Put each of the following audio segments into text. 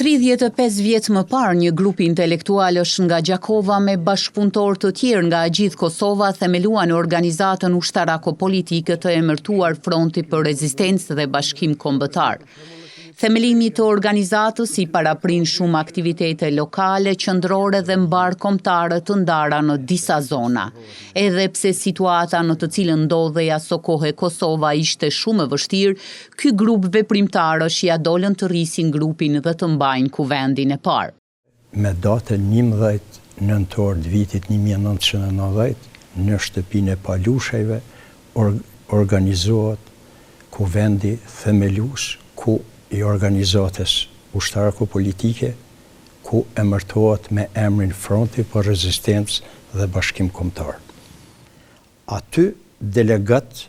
35 vjet më parë, një grup intelektualësh nga Gjakova me bashkëpunëtor të tjerë nga gjithë Kosova themeluan organizatën ushtarako-politike të emërtuar Fronti për Rezistencë dhe Bashkim Kombëtar. Themelimi të organizatës i paraprin shumë aktivitete lokale, qendrore dhe mbar kombëtare të ndara në disa zona. Edhe pse situata në të cilën ndodhej aso kohë Kosova ishte shumë e vështirë, ky grup veprimtarësh ja dolën të rrisin grupin dhe të mbajnë kuvendin e parë. Me datën 11 nëntor të vitit 1990, në shtëpinë e Palushajve organizohet kuvendi themelus, ku i organizatës ushtarako-politike, ku emërtohet me emrin Fronti për Rezistencë dhe Bashkim Kombëtar. Aty delegat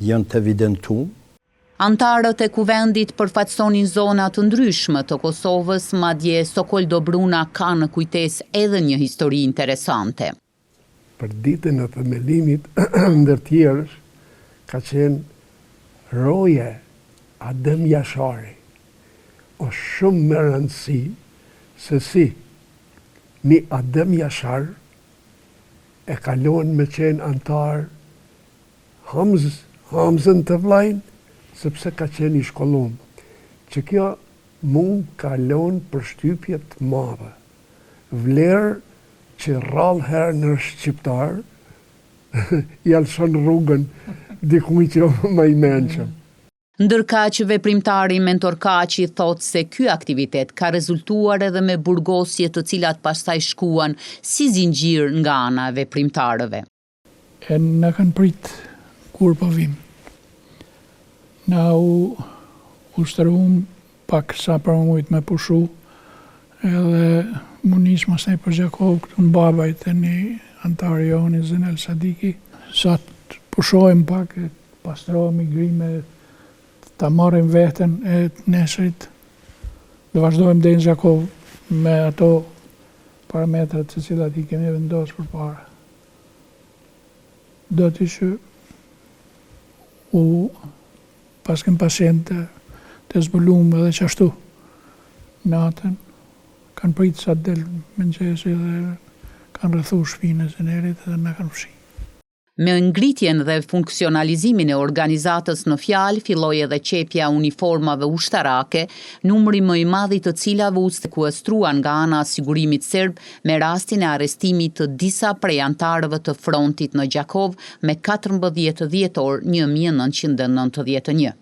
janë të evidentuar. Antarët e kuvendit përfaqësonin zona të ndryshme të Kosovës, madje Sokol Dobruna ka në kujtesë edhe një histori interesante. Për ditën e themelimit ndër tjerësh ka qenë roje Adem Jashari, o shumë më rëndësi se si një Adem Jashar e kalon me qenë antar Hamzën të vlajnë, sepse ka qenë i shkollum, që kjo mund kalon për shtypjet madhe. Vlerë që rrallë herë në shqiptar, i alëshon rrugën dikuj që më i menqëm. Ndërkaq veprimtari Mentor Kaçi thot se ky aktivitet ka rezultuar edhe me burgosje të cilat pastaj shkuan si zinxhir nga ana e veprimtarëve. E na kanë prit kur po vim. Na u ushtëruam pak sa për mujt me pushu, edhe munish masaj për Gjakov këtu në babajt e një antari joni Zenel Sadiki. Sa të pushojmë pak, pastrohemi grime, ta marrim veten e nesrit, dhe vazhdojmë dhe në Gjakov me ato parametrat të cilat i kemi vendosur për para. Do të që pas kem paciente të zbulum edhe qashtu natën, kanë pritë sa del mëngjesi dhe kanë rrethu shpinën e Zenelit dhe na kanë fshi. Me ngritjen dhe funksionalizimin e organizatës në fjalë, filloi edhe qepja uniformave ushtarake, numri më i madh i të cilave u sekuestruan nga ana e sigurimit serb me rastin e arrestimit të disa prej antarëve të frontit në Gjakov me 14 dhjetor 1991.